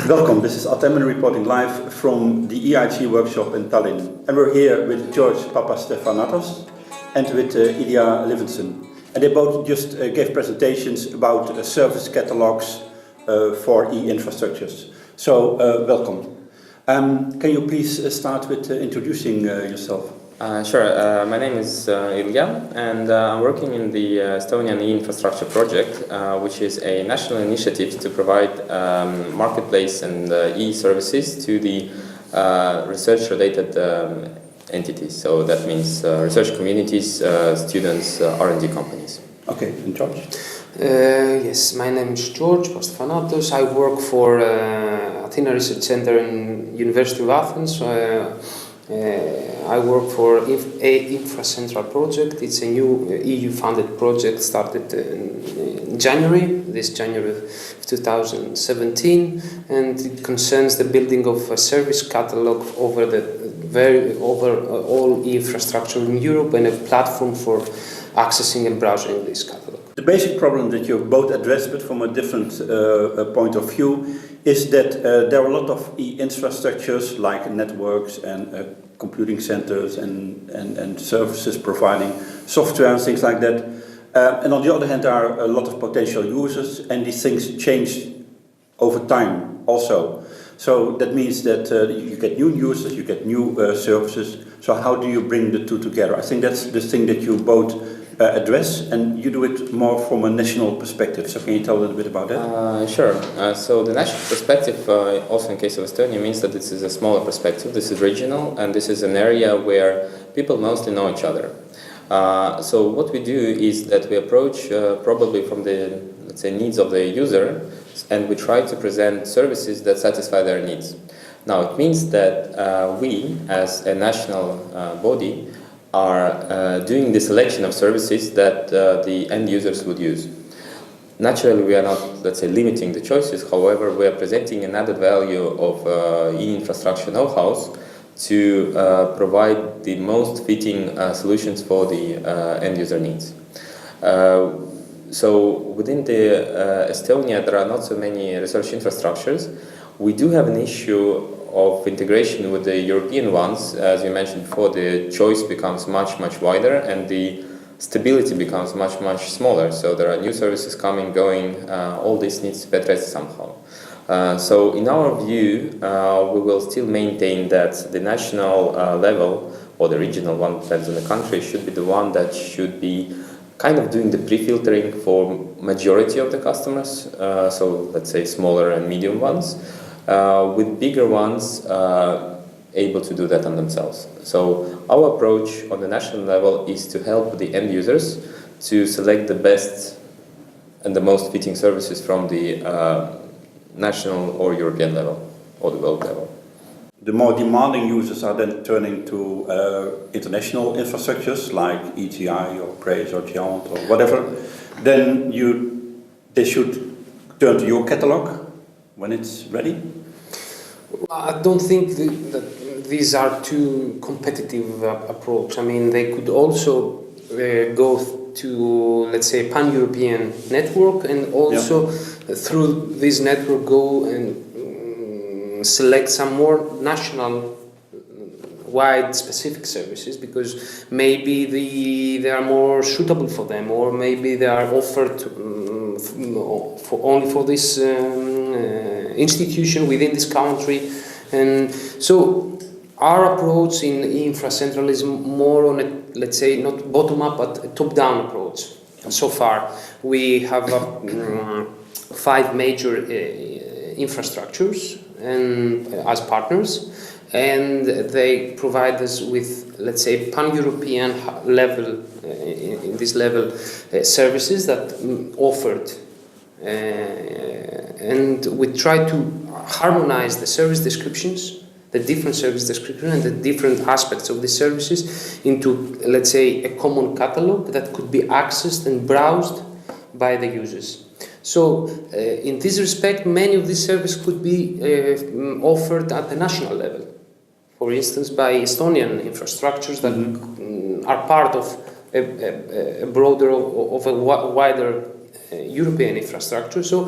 Welcome, this is Atemen reporting live from the e-IRG workshop in Tallinn. And we're here with George Papastefanatos and with Ilya Livingston. And they both just gave presentations about service catalogs for e-infrastructures. So, welcome. Can you please start with introducing yourself? Sure. My name is Ilya, and I'm working in the Estonian e-infrastructure project, which is a national initiative to provide marketplace and e-services to the research-related entities. So that means research communities, students, R&D companies. Okay, and George? Yes, my name is George Papastefanatos. I work for Athena Research Center in University of Athens. I work for eInfraCentral project. It's a new EU-funded project started in January, this January of 2017, and it concerns the building of a service catalog over all infrastructure in Europe and a platform for accessing and browsing this catalog. The basic problem that you both addressed, but from a different point of view, is that there are a lot of e-infrastructures like networks and computing centers and services providing software and things like that. And on the other hand, there are a lot of potential users, and these things change over time also. So that means that you get new users, you get new services. So how do you bring the two together? I think that's the thing that you both address, and you do it more from a national perspective. So can you tell a little bit about that? Sure. So the national perspective, also in case of Estonia, means that this is a smaller perspective. This is regional, and this is an area where people mostly know each other. So what we do is that we approach probably from the, let's say, needs of the user, and we try to present services that satisfy their needs. Now, it means that we, as a national body, are doing the selection of services that the end users would use. Naturally, we are not, let's say, limiting the choices. However, we are presenting an added value of e-infrastructure know-how to provide the most fitting solutions for the end user needs. So within the Estonia, there are not so many research infrastructures. We do have an issue of integration with the European ones. As you mentioned before, the choice becomes much wider, and the stability becomes much smaller. So there are new services coming, going. All this needs to be addressed somehow. So in our view, we will still maintain that the national level, or the regional one, depends on the country, should be the one that should be kind of doing the pre-filtering for majority of the customers. So let's say smaller and medium ones. With bigger ones able to do that on themselves. So our approach on the national level is to help the end users to select the best and the most fitting services from the national or European level or the world level. The more demanding users are then turning to international infrastructures like ETAIS or PRAISE or Giant or whatever. Then they should turn to your catalog when it's ready? I don't think that these are two competitive approach. I mean, they could also go to, let's say, pan-European network, and also through this network go and select some more national wide specific services, because maybe they are more suitable for them, or maybe they are offered only for this institution within this country. And so our approach in eInfraCentral is more on a, let's say, not bottom-up but a top-down approach. So far we have 5 major infrastructures and as partners, and they provide us with, let's say, pan-European level, in this level, services that offered, and we try to harmonize the service descriptions, the different service descriptions and the different aspects of the services into, let's say, a common catalog that could be accessed and browsed by the users. So, in this respect, many of these services could be offered at the national level. For instance, by Estonian infrastructures that are part of a broader, of a wider European infrastructure. So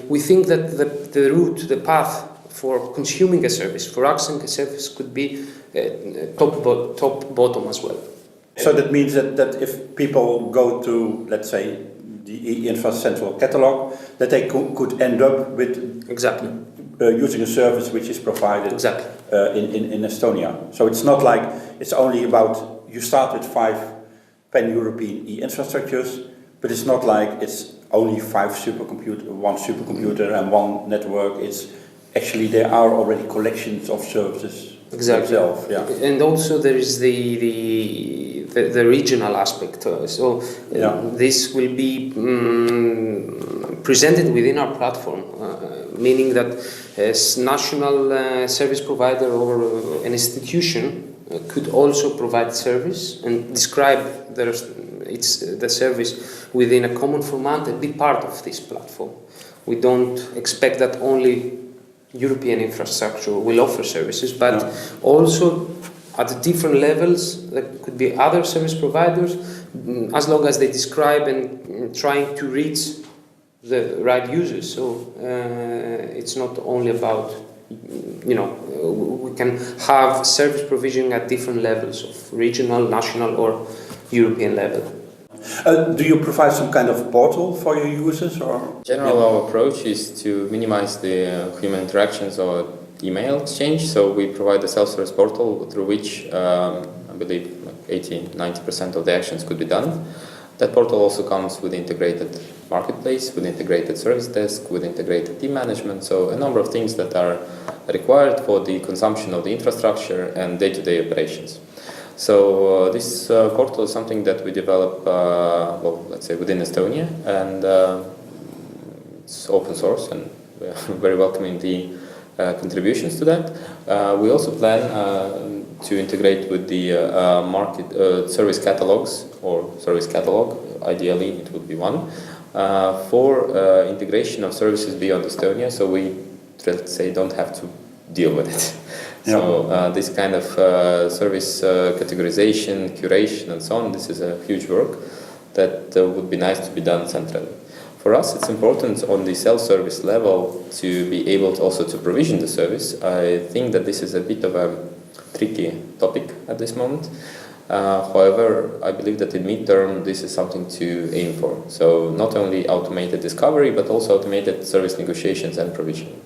we think that the route, the path for consuming a service, for accessing a service, could be top-bottom as well. So that means that if people go to, let's say, the eInfraCentral catalog, that they could end up with exactly using a service which is provided exactly in Estonia. So it's not like it's only about you start with 5 pan-European e-infrastructures, but it's not like it's only one supercomputer and one network. It's actually there are already collections of services. Exactly. Themselves, yeah. And also there is the regional aspect. This will be presented within our platform, meaning that as national service provider or an institution could also provide service and describe the service within a common format and be part of this platform. We don't expect that only European infrastructure will offer services, but also at different levels there could be other service providers, as long as they describe and trying to reach the right users. So it's not only about, we can have service provision at different levels of regional, national or European level. Do you provide some kind of portal for your users, or? In general, our approach is to minimize the human interactions or email exchange. So we provide a self-service portal through which I believe 80-90% of the actions could be done. That portal also comes with integrated marketplace, with integrated service desk, with integrated team management. So a number of things that are required for the consumption of the infrastructure and day-to-day operations. So this portal is something that we develop, let's say within Estonia, and it's open source, and we are very welcoming the contributions to that. We also plan to integrate with the market service catalogs, or service catalog. Ideally, it would be one for integration of services beyond Estonia. So we, let's say, don't have to deal with it. So this kind of service categorization, curation and so on, this is a huge work that would be nice to be done centrally. For us, it's important on the self-service level to be able to also to provision the service. I think that this is a bit of a tricky topic at this moment. However, I believe that in mid-term this is something to aim for. So not only automated discovery, but also automated service negotiations and provisioning.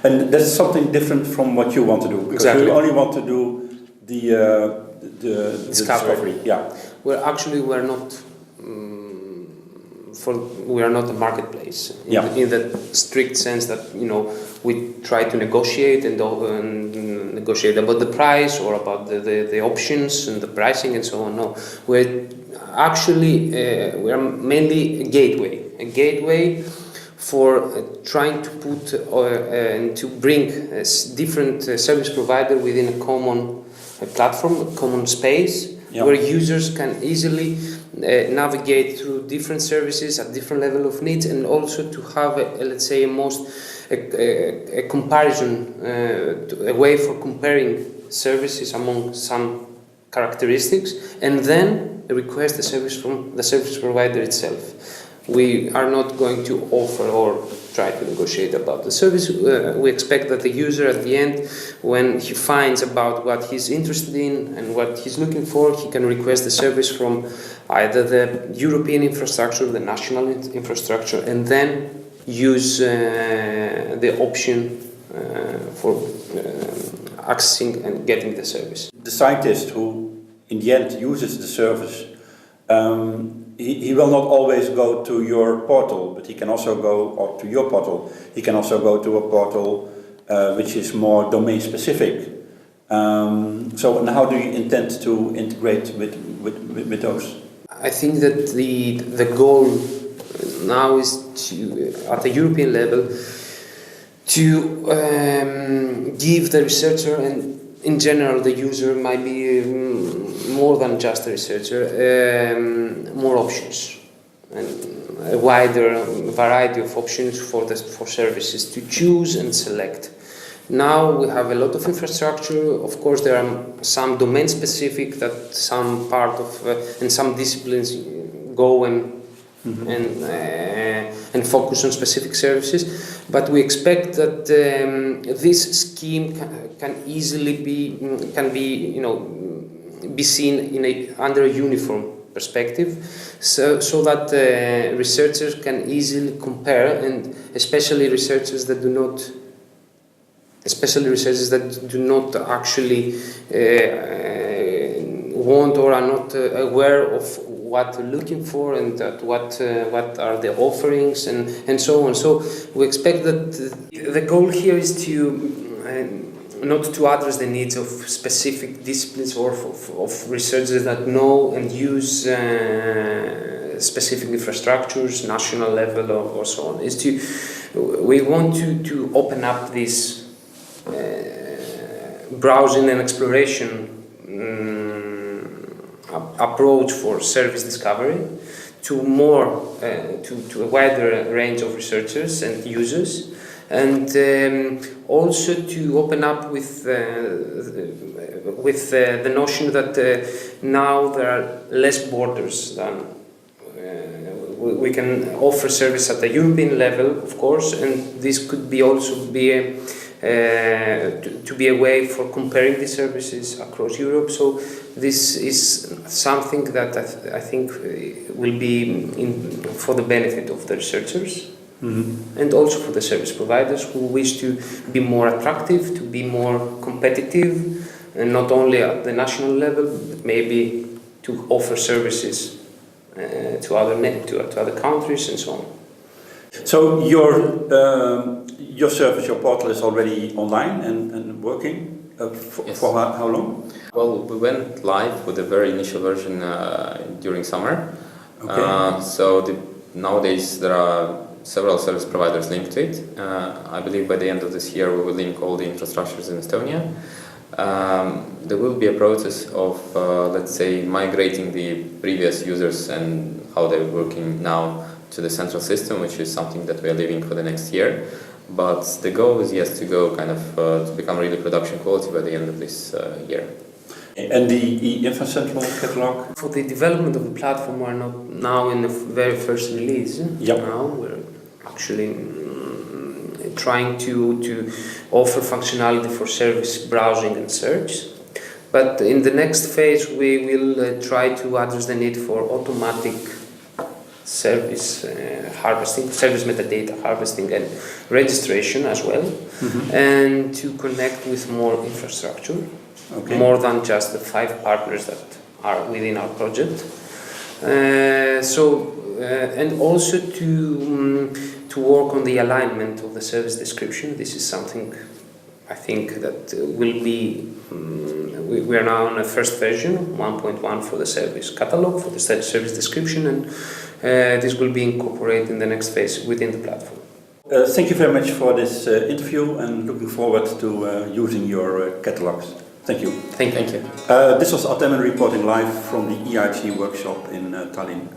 And that's something different from what you want to do, because exactly. You only want to do the discovery. Yeah. Well, actually, we're not a marketplace in the strict sense that we try to negotiate and negotiate about the price or about the options and the pricing and so on. No, we're actually we are mainly a gateway for trying to put and to bring different service provider within a common platform, a common space, where users can easily navigate through different services at different level of needs, and also to have a comparison, a way for comparing services among some characteristics, and then request the service from the service provider itself. We are not going to offer or try to negotiate about the service. We expect that the user at the end, when he finds about what he's interested in and what he's looking for, he can request the service from either the European infrastructure, the national infrastructure, and then use the option for accessing and getting the service. The scientist who in the end uses the service, he will not always go to your portal, but he can also go, or to your portal, he can also go to a portal which is more domain specific. So and how do you intend to integrate with those? I think that the goal now is to, at the European level, to give the researcher and in general the user, might be more than just a researcher, more options and a wider variety of options for services to choose and select. Now we have a lot of infrastructure. Of course, there are some domain specific that some part of and some disciplines go and and focus on specific services. But we expect that this scheme can easily be seen under a uniform perspective, so that researchers can easily compare, and especially researchers that do not actually want or are not aware of what they're looking for, and what are the offerings, and so on. So we expect that the goal here is to not to address the needs of specific disciplines or of researchers that know and use specific infrastructures, national level or so on. We want to open up this browsing and exploration approach for service discovery to a wider range of researchers and users, and also to open up with the notion that now there are less borders than we can offer service at the European level, of course, and this could be also be a way for comparing the services across Europe. So this is something that I think will be for the benefit of the researchers, and also for the service providers who wish to be more attractive, to be more competitive, and not only at the national level, but maybe to offer services to other countries and so on. So your service, your portal is already online and working Yes. for how long? Well, we went live with a very initial version during summer. Okay. Nowadays there are several service providers linked to it. I believe by the end of this year we will link all the infrastructures in Estonia. There will be a process of, let's say, migrating the previous users and how they're working now to the central system, which is something that we are leaving for the next year. But the goal is to go to become really production quality by the end of this year. And the eInfraCentral catalog? For the development of the platform, we're not now in the very first release. Yep. Now we're actually trying to offer functionality for service browsing and search. But in the next phase, we will try to address the need for automatic service harvesting, service metadata harvesting and registration as well, and to connect with more infrastructure, more than just the 5 partners that are within our project. And also to work on the alignment of the service description. This is something I think that will be, we are now on a first version, 1.1 for the service catalog, for the service description, and this will be incorporated in the next phase within the platform. Thank you very much for this interview, and looking forward to using your catalogs. Thank you. Thank you. Thank you. This was Artemin reporting live from the e-IRG workshop in Tallinn.